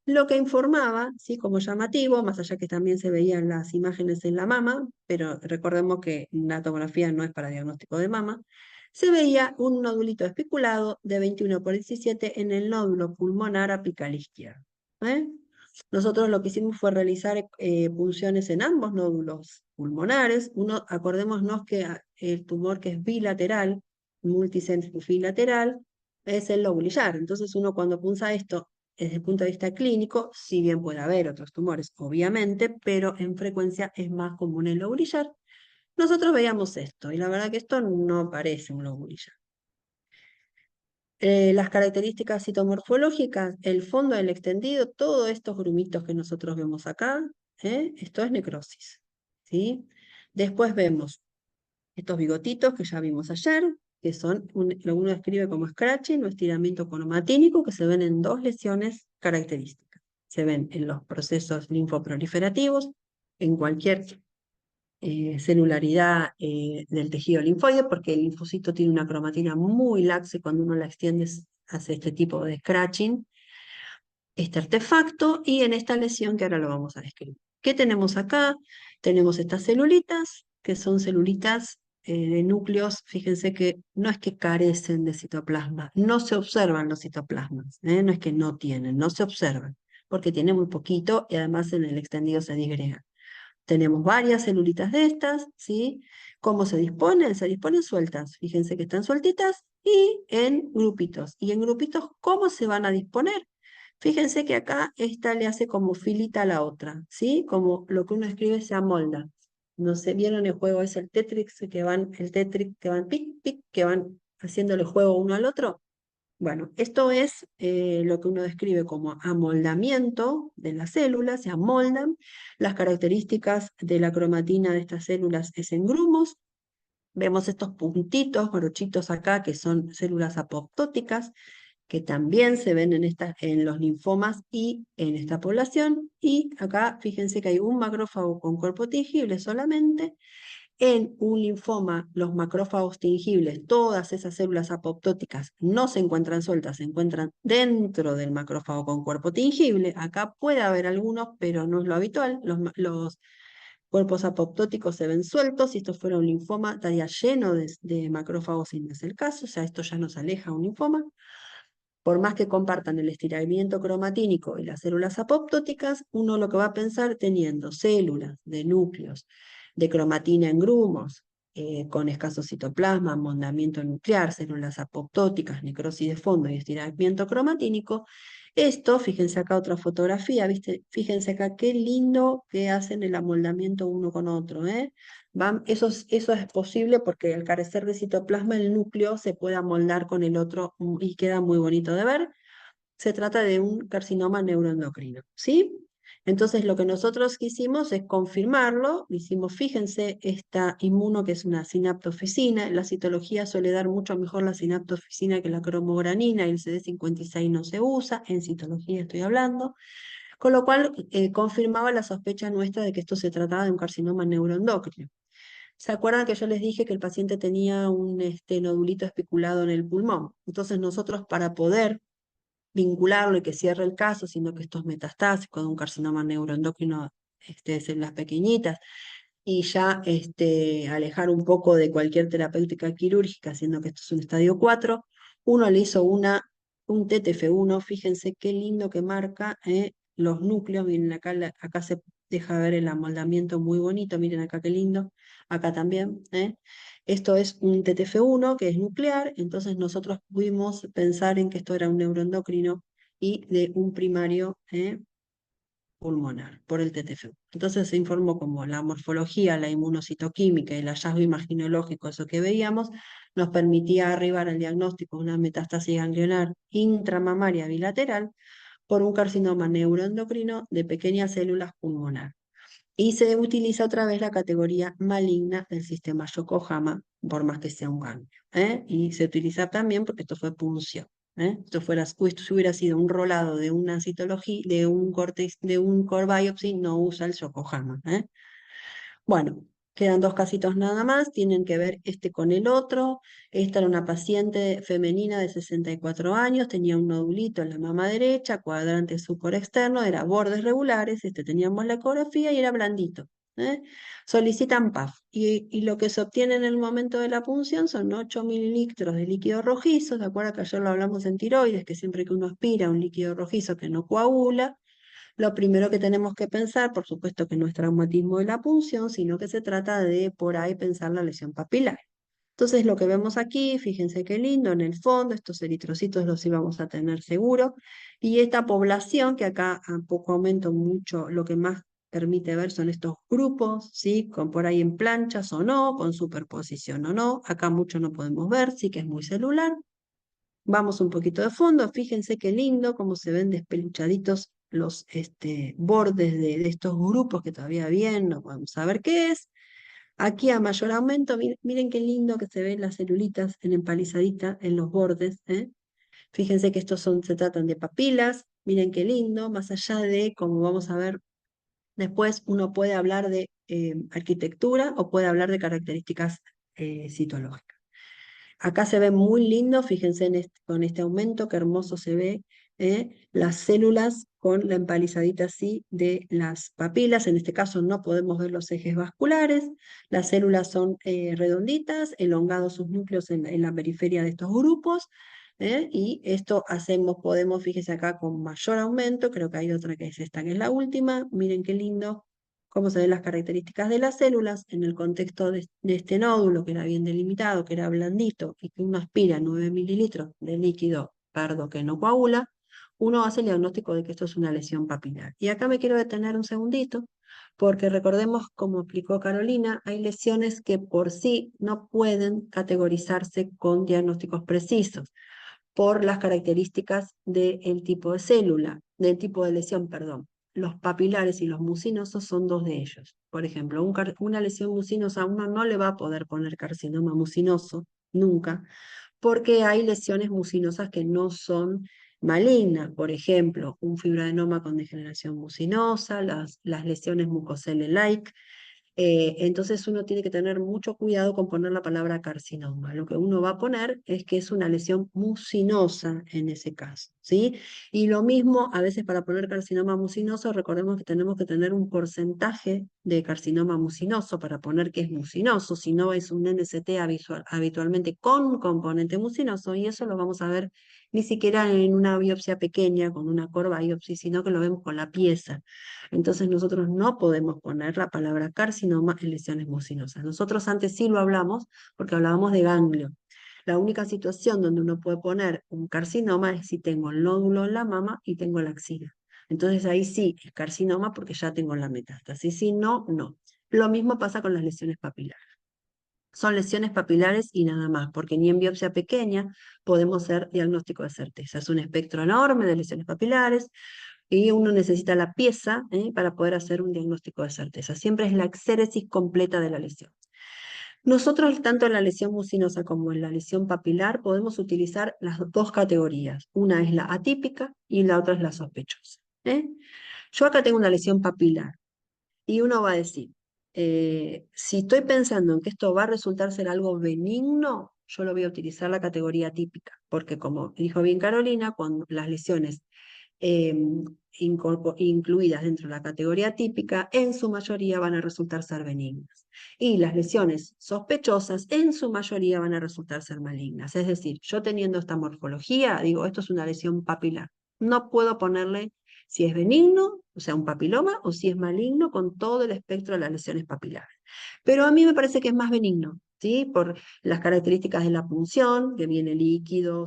lo que informaba, ¿sí? Como llamativo, más allá que también se veían las imágenes en la mama, pero recordemos que la tomografía no es para diagnóstico de mama, se veía un nodulito especulado de 21 por 17 en el nódulo pulmonar apical izquierdo. ¿Eh? Nosotros lo que hicimos fue realizar punciones en ambos nódulos pulmonares. Acordémonos que el tumor que es bilateral, multicentric bilateral, es el lobulillar. Entonces uno cuando punza esto, desde el punto de vista clínico, si bien puede haber otros tumores, obviamente, pero en frecuencia es más común el lobulillar. Nosotros veíamos esto, y la verdad que esto no parece un lobulillar. Las características citomorfológicas, el fondo del extendido, todos estos grumitos que nosotros vemos acá, esto es necrosis, ¿sí? Después vemos estos bigotitos que ya vimos ayer, que son, lo uno escribe como scratching o estiramiento cromatínico, que se ven en dos lesiones características. Se ven en los procesos linfoproliferativos, en cualquier celularidad del tejido linfoide, porque el linfocito tiene una cromatina muy laxa y cuando uno la extiende hace este tipo de scratching, este artefacto, y en esta lesión que ahora lo vamos a describir. ¿Qué tenemos acá? Tenemos estas celulitas, que son celulitas de núcleos, fíjense que no es que carecen de citoplasma, no se observan los citoplasmas, no es que no tienen, no se observan, porque tiene muy poquito y además en el extendido se digrega. Tenemos varias celulitas de estas, ¿sí? ¿Cómo se disponen? Se disponen sueltas. Fíjense que están sueltitas y en grupitos. ¿Y en grupitos cómo se van a disponer? Fíjense que acá esta le hace como filita a la otra, ¿sí? Como lo que uno escribe se amolda. No sé, ¿vieron el juego? Es el Tetris que van pic, pic, que van haciéndole juego uno al otro. Bueno, esto es lo que uno describe como amoldamiento de las células, se amoldan. Las características de la cromatina de estas células es en grumos. Vemos estos puntitos, brochitos acá, que son células apoptóticas, que también se ven en los linfomas y en esta población. Y acá fíjense que hay un macrófago con cuerpo tingible solamente. En un linfoma, los macrófagos tingibles, todas esas células apoptóticas no se encuentran sueltas, se encuentran dentro del macrófago con cuerpo tingible. Acá puede haber algunos, pero no es lo habitual. Los cuerpos apoptóticos se ven sueltos. Si esto fuera un linfoma, estaría lleno de macrófagos, si no es el caso. O sea, esto ya nos aleja un linfoma. Por más que compartan el estiramiento cromatínico y las células apoptóticas, uno lo que va a pensar teniendo células de núcleos de cromatina en grumos, con escaso citoplasma, amondamiento nuclear, células apoptóticas, necrosis de fondo y estiramiento cromatínico. Esto, fíjense acá otra fotografía, ¿viste? Fíjense acá qué lindo que hacen el amoldamiento uno con otro, ¿eh? Eso es posible porque al carecer de citoplasma el núcleo se puede amoldar con el otro y queda muy bonito de ver. Se trata de un carcinoma neuroendocrino, ¿sí? Entonces lo que nosotros quisimos es confirmarlo, hicimos, fíjense, esta inmuno que es una sinaptofisina, la citología suele dar mucho mejor la sinaptofisina que la cromogranina, y el CD56 no se usa, en citología estoy hablando, con lo cual confirmaba la sospecha nuestra de que esto se trataba de un carcinoma neuroendocrino. ¿Se acuerdan que yo les dije que el paciente tenía un nodulito especulado en el pulmón? Entonces nosotros para poder vincularlo y que cierre el caso, sino que esto es metastásico de un carcinoma neuroendocrino de células pequeñitas, y ya alejar un poco de cualquier terapéutica quirúrgica, siendo que esto es un estadio 4, uno le hizo un TTF1, fíjense qué lindo que marca los núcleos, miren acá, acá se deja ver el amoldamiento muy bonito, miren acá qué lindo, acá también. Esto es un TTF1 que es nuclear, entonces nosotros pudimos pensar en que esto era un neuroendocrino y de un primario pulmonar por el TTF1. Entonces se informó como la morfología, la inmunocitoquímica y el hallazgo imaginológico, eso que veíamos, nos permitía arribar al diagnóstico de una metástasis ganglionar intramamaria bilateral por un carcinoma neuroendocrino de pequeñas células pulmonar. Y se utiliza otra vez la categoría maligna del sistema Yokohama por más que sea un ganglio. Y se utiliza también porque esto fue punción. Esto hubiera sido un rolado de una citología, de un corte, de un core biopsy, no usa el Yokohama. Bueno, quedan dos casitos nada más, tienen que ver este con el otro. Esta era una paciente femenina de 64 años, tenía un nodulito en la mama derecha, cuadrante externo, era bordes regulares, teníamos la ecografía y era blandito. Solicitan PAF y lo que se obtiene en el momento de la punción son 8 mililitros de líquido rojizo. ¿De acuerdo que ayer lo hablamos en tiroides, que siempre que uno aspira un líquido rojizo que no coagula, lo primero que tenemos que pensar, por supuesto que no es traumatismo de la punción, sino que se trata de por ahí pensar la lesión papilar. Entonces lo que vemos aquí, fíjense qué lindo, en el fondo estos eritrocitos los íbamos a tener seguro, y esta población, que acá a poco aumento mucho, lo que más permite ver son estos grupos, ¿sí? Con por ahí en planchas o no, con superposición o no, acá mucho no podemos ver, sí que es muy celular. Vamos un poquito de fondo, fíjense qué lindo, cómo se ven despeluchaditos los bordes de estos grupos que todavía bien no podemos saber qué es. Aquí a mayor aumento, miren qué lindo que se ven las celulitas en empalizadita en los bordes. Fíjense que se tratan de papilas, miren qué lindo, más allá de, como vamos a ver después, uno puede hablar de arquitectura o puede hablar de características citológicas. Acá se ve muy lindo, fíjense con este aumento, qué hermoso se ve, las células con la empalizadita así de las papilas. En este caso no podemos ver los ejes vasculares, las células son redonditas, elongados sus núcleos en la periferia de estos grupos, y esto podemos, fíjense acá con mayor aumento, creo que hay otra que es esta, que es la última, miren qué lindo, cómo se ven las características de las células en el contexto de este nódulo, que era bien delimitado, que era blandito, y que uno aspira 9 mililitros de líquido pardo que no coagula, uno hace el diagnóstico de que esto es una lesión papilar. Y acá me quiero detener un segundito, porque recordemos, como explicó Carolina, hay lesiones que por sí no pueden categorizarse con diagnósticos precisos por las características del tipo de célula, del tipo de lesión, perdón. Los papilares y los mucinosos son dos de ellos. Por ejemplo, una lesión mucinosa, uno no le va a poder poner carcinoma mucinoso, nunca, porque hay lesiones mucinosas que no son malignas. Por ejemplo, un fibroadenoma con degeneración mucinosa, las lesiones mucocele-like. Entonces uno tiene que tener mucho cuidado con poner la palabra carcinoma. Lo que uno va a poner es que es una lesión mucinosa en ese caso, ¿sí? Y lo mismo, a veces para poner carcinoma mucinoso, recordemos que tenemos que tener un porcentaje de carcinoma mucinoso para poner que es mucinoso, si no es un NST habitualmente con componente mucinoso, y eso lo vamos a ver ni siquiera en una biopsia pequeña, con una core biopsia, sino que lo vemos con la pieza. Entonces nosotros no podemos poner la palabra carcinoma en lesiones mucinosas. Nosotros antes sí lo hablamos porque hablábamos de ganglio. La única situación donde uno puede poner un carcinoma es si tengo el nódulo en la mama y tengo la axila. Entonces ahí sí es carcinoma porque ya tengo la metástasis. Si no, no. Lo mismo pasa con las lesiones papilares. Son lesiones papilares y nada más, porque ni en biopsia pequeña podemos hacer diagnóstico de certeza. Es un espectro enorme de lesiones papilares, y uno necesita la pieza para poder hacer un diagnóstico de certeza. Siempre es la exéresis completa de la lesión. Nosotros, tanto en la lesión mucinosa como en la lesión papilar, podemos utilizar las dos categorías. Una es la atípica y la otra es la sospechosa. Yo acá tengo una lesión papilar y uno va a decir, si estoy pensando en que esto va a resultar ser algo benigno, yo lo voy a utilizar la categoría típica, porque como dijo bien Carolina, cuando las lesiones eh, incluidas dentro de la categoría típica, en su mayoría van a resultar ser benignas. Y las lesiones sospechosas, en su mayoría van a resultar ser malignas. Es decir, yo teniendo esta morfología, digo, esto es una lesión papilar. No puedo ponerle si es benigno, o sea, un papiloma, o si es maligno con todo el espectro de las lesiones papilares. Pero a mí me parece que es más benigno, ¿sí? Por las características de la punción, que viene líquido,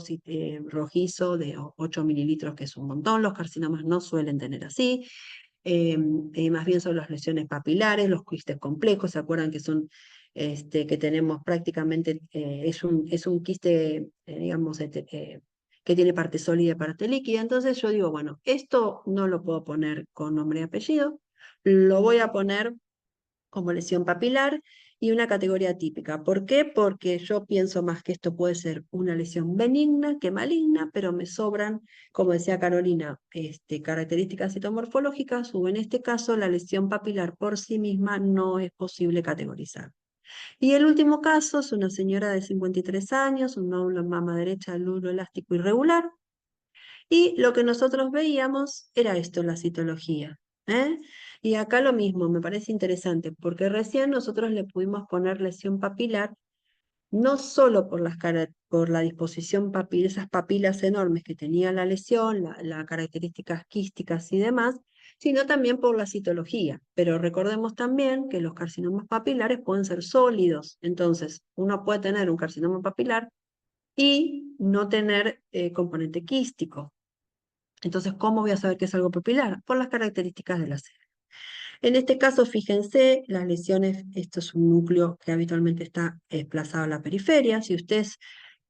rojizo, de 8 mililitros, que es un montón. Los carcinomas no suelen tener así. Más bien son las lesiones papilares, los quistes complejos, ¿se acuerdan que son que tenemos prácticamente, es un quiste, digamos, que tiene parte sólida y parte líquida? Entonces yo digo, bueno, esto no lo puedo poner con nombre y apellido, lo voy a poner como lesión papilar, y una categoría típica. ¿Por qué? Porque yo pienso más que esto puede ser una lesión benigna que maligna, pero me sobran, como decía Carolina, características citomorfológicas, o en este caso la lesión papilar por sí misma no es posible categorizar. Y el último caso es una señora de 53 años, un nódulo en mama derecha, luro elástico irregular, y lo que nosotros veíamos era esto, la citología. ¿Eh? Y acá lo mismo, me parece interesante, porque recién nosotros le pudimos poner lesión papilar, no solo por por la disposición papilar, esas papilas enormes que tenía la lesión, las características quísticas y demás, sino también por la citología. Pero recordemos también que los carcinomas papilares pueden ser sólidos, entonces uno puede tener un carcinoma papilar y no tener componente quístico. Entonces, ¿cómo voy a saber que es algo papilar? Por las características de la célula. En este caso, fíjense, las lesiones, esto es un núcleo que habitualmente está desplazado a la periferia. Si ustedes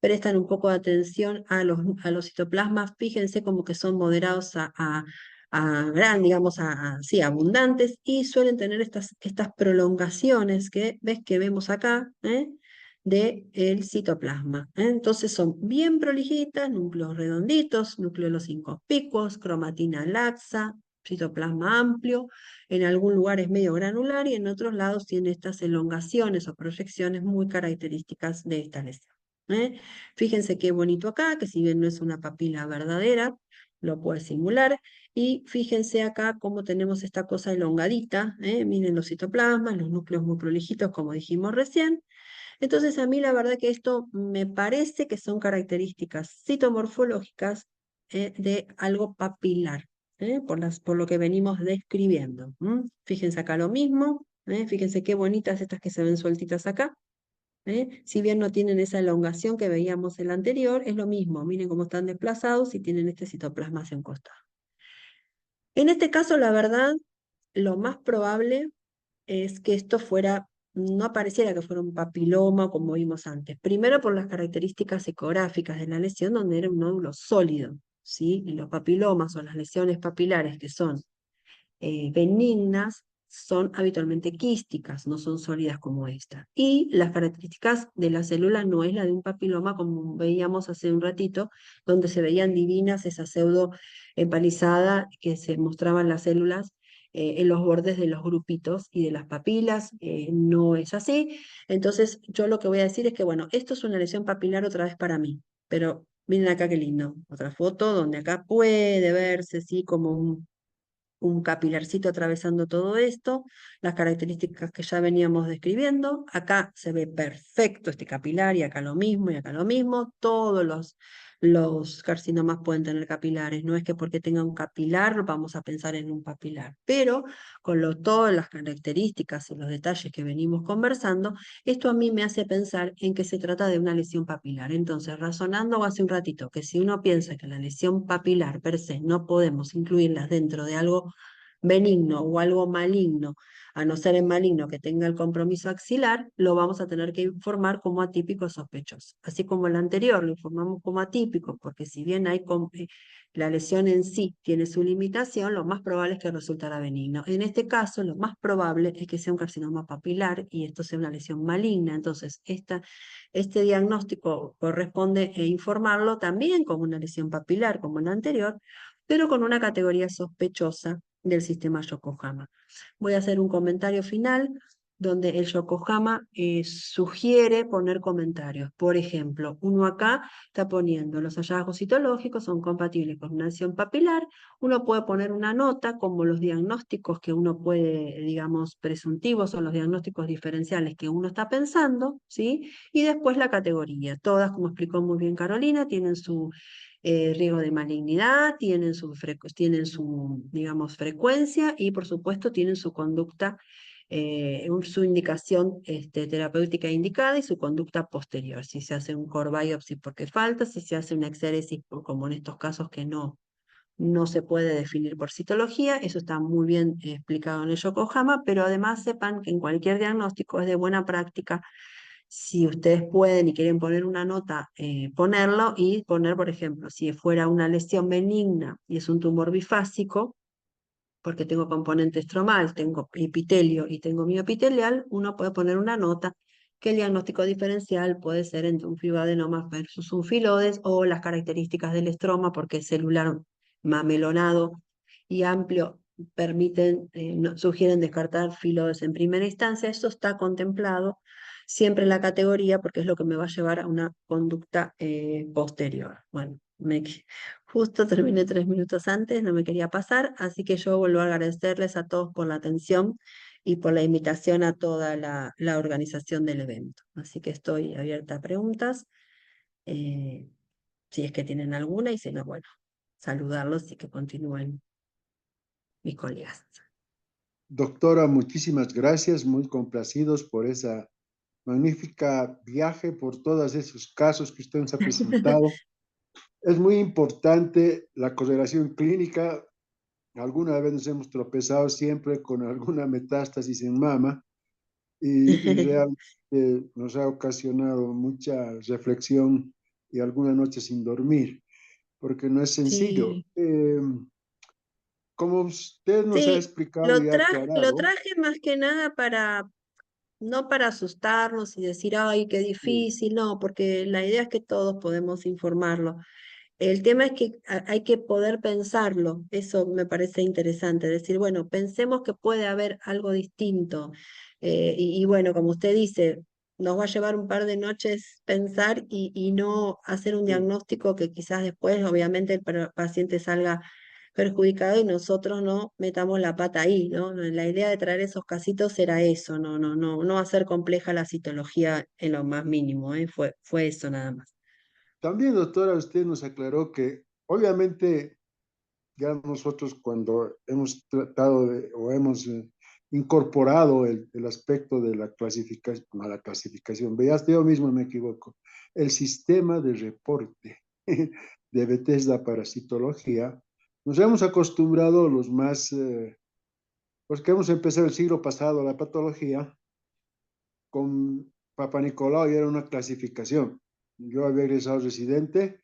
prestan un poco de atención a los citoplasmas, fíjense como que son moderados a gran, digamos, sí, abundantes, y suelen tener estas prolongaciones que ves que vemos acá, del citoplasma. Entonces son bien prolijitas, núcleos redonditos, núcleos inconspicuos, cromatina laxa, citoplasma amplio, en algún lugar es medio granular y en otros lados tiene estas elongaciones o proyecciones muy características de esta lesión. Fíjense qué bonito acá, que si bien no es una papila verdadera, lo puede simular. Y fíjense acá cómo tenemos esta cosa elongadita. Miren los citoplasmas, los núcleos muy prolijitos, como dijimos recién. Entonces a mí la verdad que esto me parece que son características citomorfológicas de algo papilar, por lo que venimos describiendo. Fíjense acá lo mismo, fíjense qué bonitas estas que se ven sueltitas acá. Si bien no tienen esa elongación que veíamos en la anterior, es lo mismo, miren cómo están desplazados y tienen este citoplasma hacia un costado. En este caso, la verdad, lo más probable es que esto no pareciera que fuera un papiloma como vimos antes. Primero por las características ecográficas de la lesión, donde era un nódulo sólido, ¿sí? Y los papilomas o las lesiones papilares que son benignas son habitualmente quísticas, no son sólidas como esta. Y las características de la célula no es la de un papiloma, como veíamos hace un ratito, donde se veían divinas esa pseudo empalizada que se mostraban las células en los bordes de los grupitos y de las papilas. No es así. Entonces, yo lo que voy a decir es que, bueno, esto es una lesión papilar otra vez para mí, pero miren acá qué lindo. Otra foto donde acá puede verse, sí, como un capilarcito atravesando todo esto, las características que ya veníamos describiendo. Acá se ve perfecto este capilar y acá lo mismo y acá lo mismo. Todos los carcinomas pueden tener capilares. No es que porque tenga un capilar vamos a pensar en un papilar, pero con todas las características y los detalles que venimos conversando, esto a mí me hace pensar en que se trata de una lesión papilar. Entonces, razonando hace un ratito que si uno piensa que la lesión papilar per se no podemos incluirlas dentro de algo benigno o algo maligno, a no ser en maligno que tenga el compromiso axilar, lo vamos a tener que informar como atípico sospechoso. Así como el anterior lo informamos como atípico, porque si bien la lesión en sí tiene su limitación, lo más probable es que resultará benigno. En este caso, lo más probable es que sea un carcinoma papilar y esto sea una lesión maligna. Entonces, este diagnóstico corresponde informarlo también como una lesión papilar, como el anterior, pero con una categoría sospechosa del sistema Yokohama. Voy a hacer un comentario final donde el Yokohama sugiere poner comentarios. Por ejemplo, uno acá está poniendo los hallazgos citológicos son compatibles con una lesión papilar. Uno puede poner una nota como los diagnósticos que uno puede, digamos, presuntivos o los diagnósticos diferenciales que uno está pensando, ¿sí? Y después la categoría. Todas, como explicó muy bien Carolina, tienen su riesgo de malignidad, tienen su, digamos, frecuencia y por supuesto tienen su conducta, su indicación terapéutica indicada y su conducta posterior. Si se hace un core biopsy porque falta, si se hace una exéresis, como en estos casos que no se puede definir por citología, eso está muy bien explicado en el Yokohama, pero además sepan que en cualquier diagnóstico es de buena práctica, si ustedes pueden y quieren poner una nota, ponerlo y poner, por ejemplo, si fuera una lesión benigna y es un tumor bifásico, porque tengo componente estromal, tengo epitelio y tengo mioepitelial, uno puede poner una nota que el diagnóstico diferencial puede ser entre un fibroadenoma versus un filodes, o las características del estroma, porque es celular mamelonado y amplio, permiten, sugieren descartar filodes en primera instancia. Eso está contemplado siempre en la categoría, porque es lo que me va a llevar a una conducta posterior. Bueno, justo terminé 3 minutos antes, no me quería pasar, así que yo vuelvo a agradecerles a todos por la atención y por la invitación a toda la organización del evento. Así que estoy abierta a preguntas, eh, si es que tienen alguna, y si no, bueno, saludarlos y que continúen mis colegas. Doctora, muchísimas gracias, muy complacidos por esa magnífica viaje, por todos esos casos que usted nos ha presentado. Es muy importante la correlación clínica. Alguna vez nos hemos tropezado siempre con alguna metástasis en mama y realmente nos ha ocasionado mucha reflexión y alguna noche sin dormir, porque no es sencillo. Sí, Como usted nos ha sí, explicado y ha lo aclarado, traje más que nada para, no para asustarnos y decir, ay, qué sí, difícil, no, porque la idea es que todos podemos informarlo. El tema es que hay que poder pensarlo, eso me parece interesante, decir, bueno, pensemos que puede haber algo distinto. Y bueno, como usted dice, nos va a llevar un par de noches pensar y no hacer un sí. diagnóstico que quizás después, obviamente, paciente salga perjudicado y nosotros no metamos la pata ahí, ¿no? La idea de traer esos casitos era eso, no hacer compleja la citología en lo más mínimo, ¿eh? Fue eso nada más. También, doctora, usted nos aclaró que obviamente ya nosotros cuando hemos tratado de, o hemos incorporado el aspecto de la clasificación, no la clasificación, veas, yo mismo me equivoco, el sistema de reporte de Bethesda para citología, nos hemos acostumbrado los más, los que hemos empezado el siglo pasado la patología, con Papa Nicolau y era una clasificación. Yo había egresado residente,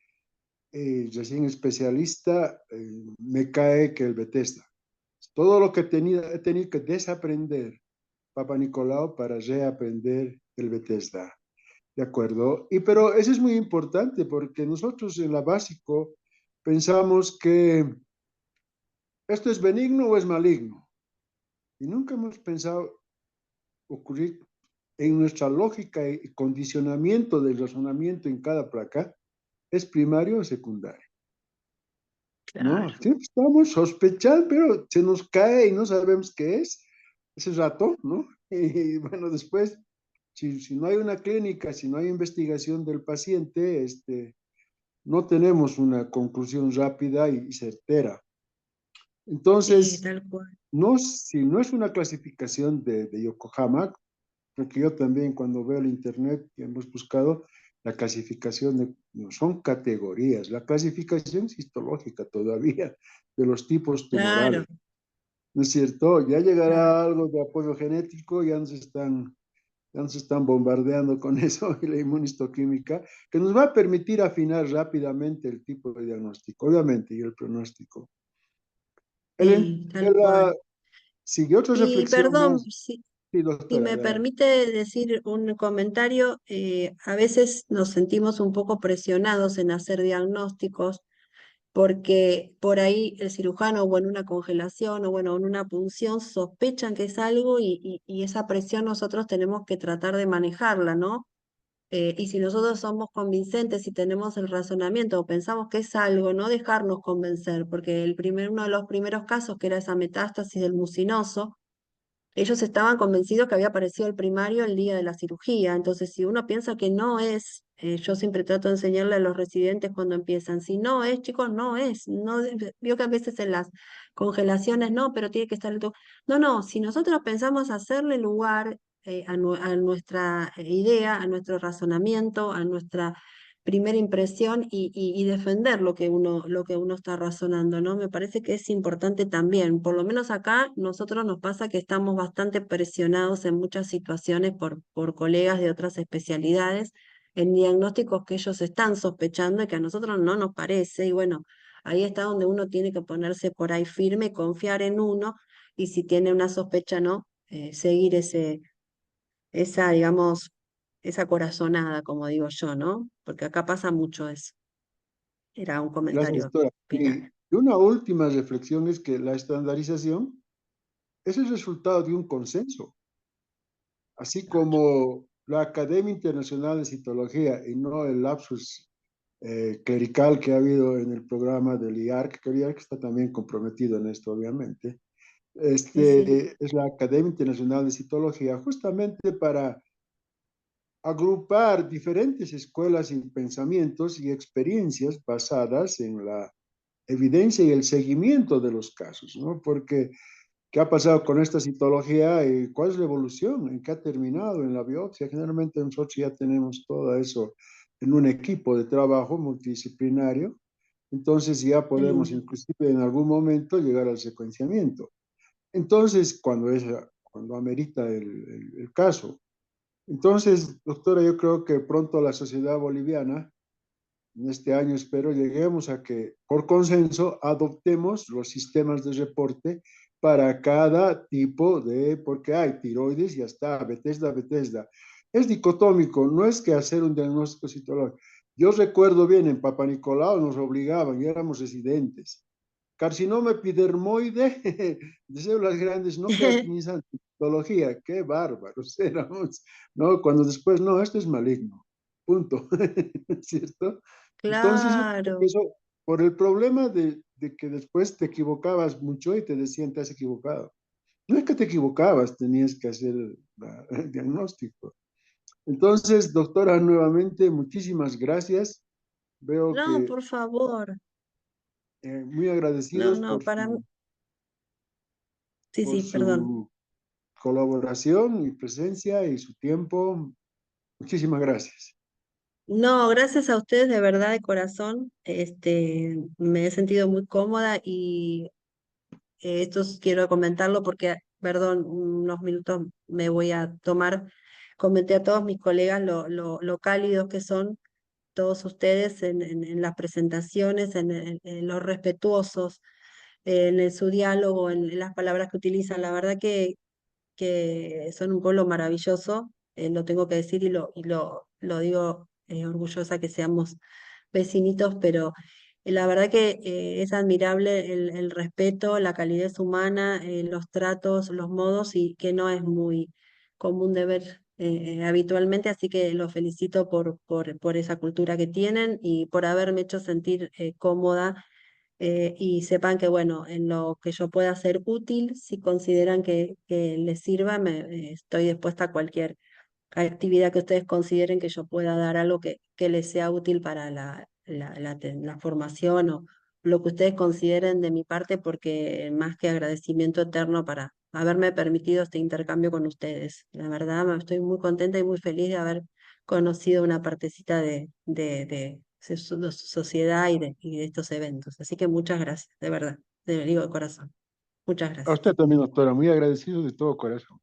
recién especialista, me cae que el Bethesda. Todo lo que he tenido que desaprender Papa Nicolau para reaprender el Bethesda. ¿De acuerdo? Y pero eso es muy importante porque nosotros en la básico pensamos que esto es benigno o es maligno. Y nunca hemos pensado ocurrir en nuestra lógica y condicionamiento del razonamiento en cada placa, ¿es primario o secundario? No, Claro. siempre estamos sospechando, pero se nos cae y no sabemos qué es ese rato, ¿no? Y bueno, después, si no hay una clínica, si no hay investigación del paciente, no tenemos una conclusión rápida y certera. Sí, Entonces, tal cual. no, si no es una clasificación de Yokohama, porque yo también cuando veo el internet que hemos buscado la clasificación no, son categorías, la clasificación es histológica todavía de los tipos Claro, tumorales, ¿no es cierto? Ya claro. llegará algo de apoyo genético, ya nos están bombardeando con eso y la inmunistoquímica, que nos va a permitir afinar rápidamente el tipo de diagnóstico, obviamente, y el pronóstico. Ellen, Sí, tal cual. sigue otra Y reflexión perdón, más. Sí, si doctora, me adelante. permite decir un comentario, a veces nos sentimos un poco presionados en hacer diagnósticos porque por ahí el cirujano o en una congelación o bueno, en una punción sospechan que es algo y esa presión nosotros tenemos que tratar de manejarla, ¿no? Y si nosotros somos convincentes y tenemos el razonamiento o pensamos que es algo, no dejarnos convencer, porque uno de los primeros casos, que era esa metástasis del mucinoso, ellos estaban convencidos que había aparecido el primario el día de la cirugía. Entonces, si uno piensa que no es, yo siempre trato de enseñarle a los residentes cuando empiezan, si no es, chicos, no es. No, vio que a veces en las congelaciones no, pero tiene que estar el No, no, si nosotros pensamos hacerle lugar a nuestra idea, a nuestro razonamiento, a nuestra primera impresión y defender lo que uno está razonando, ¿no? Me parece que es importante también. Por lo menos acá nosotros nos pasa que estamos bastante presionados en muchas situaciones por colegas de otras especialidades en diagnósticos que ellos están sospechando y que a nosotros no nos parece. Y bueno, Ahí está donde uno tiene que ponerse por ahí firme, confiar en uno, y si tiene una sospecha, no, seguir digamos, esa corazonada, como digo yo, ¿no? Porque acá pasa mucho eso. Era un Gracias, comentario doctora. final. Y una última reflexión es que la estandarización es el resultado de un consenso, así como la Academia Internacional de Citología y no el lapsus clerical que ha habido en el programa del IARC, que el IARC está también comprometido en esto, obviamente. Sí, sí. Es la Academia Internacional de Citología, justamente para agrupar diferentes escuelas y pensamientos y experiencias basadas en la evidencia y el seguimiento de los casos, ¿no? Porque, ¿qué ha pasado con esta citología y cuál es la evolución? ¿En qué ha terminado en la biopsia? Generalmente nosotros ya tenemos todo eso en un equipo de trabajo multidisciplinario, entonces ya Qué podemos lindo. inclusive en algún momento llegar al secuenciamiento. Entonces, cuando amerita el caso. Entonces, doctora, yo creo que pronto la sociedad boliviana, en este año espero, lleguemos a que por consenso adoptemos los sistemas de reporte para cada tipo de, porque hay tiroides, ya está, Bethesda, Bethesda. Es dicotómico, no es que hacer un diagnóstico citológico. Yo recuerdo bien, en Papa Nicolau nos obligaban y éramos residentes. Carcinoma epidermoide de células grandes no caracterizan citología, qué bárbaros éramos, ¿no? Cuando después, no, esto es maligno, punto, ¿cierto? Entonces yo creo que Claro. eso, por el problema de que después te equivocabas mucho y te decían te has equivocado. No es que te equivocabas, tenías que hacer el diagnóstico. Entonces, doctora, nuevamente, muchísimas gracias. Veo No, que por favor. muy No, agradecidos no, para mí. Sí, por sí, perdón. su colaboración y presencia y su tiempo. Muchísimas gracias. No, gracias a ustedes de verdad de corazón. Me he sentido muy cómoda y quiero comentarlo porque, perdón, unos minutos me voy a tomar. Comenté a todos mis colegas lo cálidos que son todos ustedes en las presentaciones, en los respetuosos, en su diálogo, en las palabras que utilizan. La verdad que son un pueblo maravilloso, lo tengo que decir y lo digo orgullosa que seamos vecinitos, pero la verdad que es admirable el respeto, la calidez humana, los tratos, los modos, y que no es muy común de ver habitualmente, así que los felicito por esa cultura que tienen y por haberme hecho sentir cómoda, y sepan que, bueno, en lo que yo pueda ser útil, si consideran que les sirva, estoy dispuesta a cualquier actividad que ustedes consideren que yo pueda dar algo que les sea útil para la formación, o lo que ustedes consideren de mi parte, porque más que agradecimiento eterno para haberme permitido este intercambio con ustedes. La verdad, estoy muy contenta y muy feliz de haber conocido una partecita de su sociedad y de estos eventos. Así que muchas gracias, de verdad, te lo digo de corazón. Muchas A gracias. usted también, doctora, muy agradecido de todo corazón.